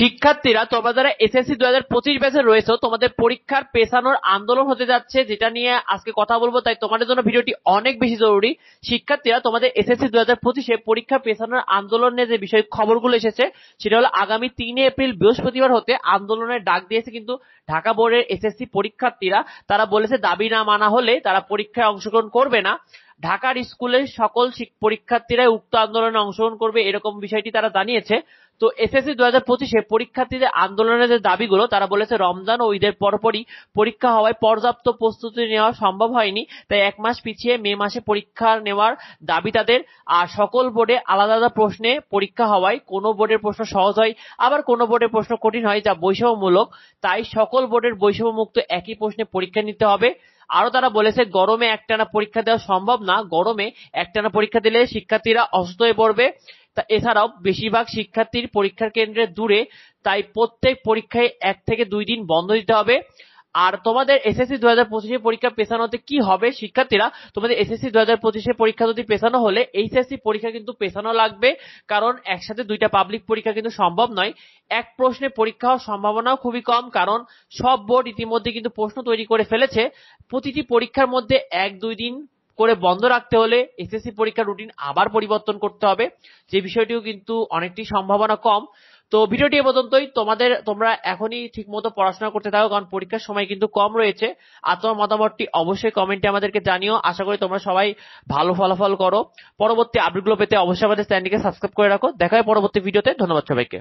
শিক্ষার্থীরা তোমরা যারা এসএসসি 2025 ব্যাচে রয়েছে তোমাদের পরীক্ষার পেছানোর আন্দোলন হতে যাচ্ছে, যেটা নিয়ে আজকে কথা বলবো, তাই তোমাদের জন্য ভিডিওটি অনেক বেশি জরুরি। শিক্ষার্থীরা তোমাদের এসএসসি 2025 পরীক্ষা পেছানোর আন্দোলনের যে বিষয় খবরগুলো এসেছে সেটা হলো আগামী 3 এপ্রিল বৃহস্পতিবার হতে আন্দোলনের ডাক দিয়েছে কিন্তু ঢাকা বোর্ডের এসএসসি পরীক্ষার্থীরা। তারা বলেছে দাবি না মানা হলে তারা পরীক্ষায় অংশগ্রহণ করবে না। ঢাকার স্কুলের সকল পরীক্ষার্থীরাই উক্ত আন্দোলনে অংশগ্রহণ করবে, এরকম বিষয়টি তারা জানিয়েছে। তো এসএসসি 2025 পরীক্ষার্থীদের আন্দোলনের যে দাবিগুলো, তারা বলেছে রমজান ও ঈদের পরপরই পরীক্ষা হওয়ায় পর্যাপ্ত প্রস্তুতি নেওয়া সম্ভব হয়নি, তাই 1 মাস পিছিয়ে মে মাসে পরীক্ষা নেওয়ার দাবি তাদের। আর সকল বোর্ডে আলাদা আলাদা প্রশ্নে পরীক্ষা হওয়ায় কোনো বোর্ডের প্রশ্ন সহজ হয়, আবার কোনো বোর্ডের প্রশ্ন কঠিন হয়, যা বৈষম্যমূলক। তাই সকল বোর্ডের বৈষম্যমুক্ত একই প্রশ্নে পরীক্ষা নিতে হবে। আরো তারা বলেছে গরমে একটানা পরীক্ষা দেওয়া সম্ভব না, গরমে একটানা পরীক্ষা দিলে শিক্ষার্থীরা অসুস্থ হয়ে পড়বে। এছাড়াও বেশিরভাগ শিক্ষার্থীর পরীক্ষার কেন্দ্রে দূরে, তাই প্রত্যেক পরীক্ষায় 1 থেকে 2 দিন বন্ধ দিতে হবে। আর তোমাদের এসএসসি 2025 পরীক্ষা পেছানোতে কি হবে শিক্ষার্থীরা, তোমাদের এসএসসি 2025 পরীক্ষা যদি পেছানো হলে এইচএসসি পরীক্ষা কিন্তু পেছানো লাগবে, কারণ একসাথে 2টা পাবলিক পরীক্ষা কিন্তু সম্ভব নয়। এক প্রশ্নে পরীক্ষা হওয়ার সম্ভাবনাও খুবই কম, কারণ সব বোর্ড ইতিমধ্যে কিন্তু প্রশ্ন তৈরি করে ফেলেছে। প্রতিটি পরীক্ষার মধ্যে 1-2 দিন করে বন্ধ রাখতে হলে এসএসসি পরীক্ষার রুটিন আবার পরিবর্তন করতে হবে, যে বিষয়টিও কিন্তু অনেকটি সম্ভাবনা কম। তো ভিডিওটি এ পর্যন্তই। তোমরা এখনই ঠিকমতো পড়াশোনা করতে থাকো, কারণ পরীক্ষার সময় কিন্তু কম রয়েছে। আর তোমার মতামতটি অবশ্যই কমেন্টে আমাদেরকে জানিও। আশা করি তোমরা সবাই ভালো ফলাফল করো। পরবর্তী আপডেটগুলো পেতে অবশ্যই আমাদের চ্যানেলটিকে সাবস্ক্রাইব করে রাখো। দেখা হয় পরবর্তী ভিডিওতে। ধন্যবাদ সবাইকে।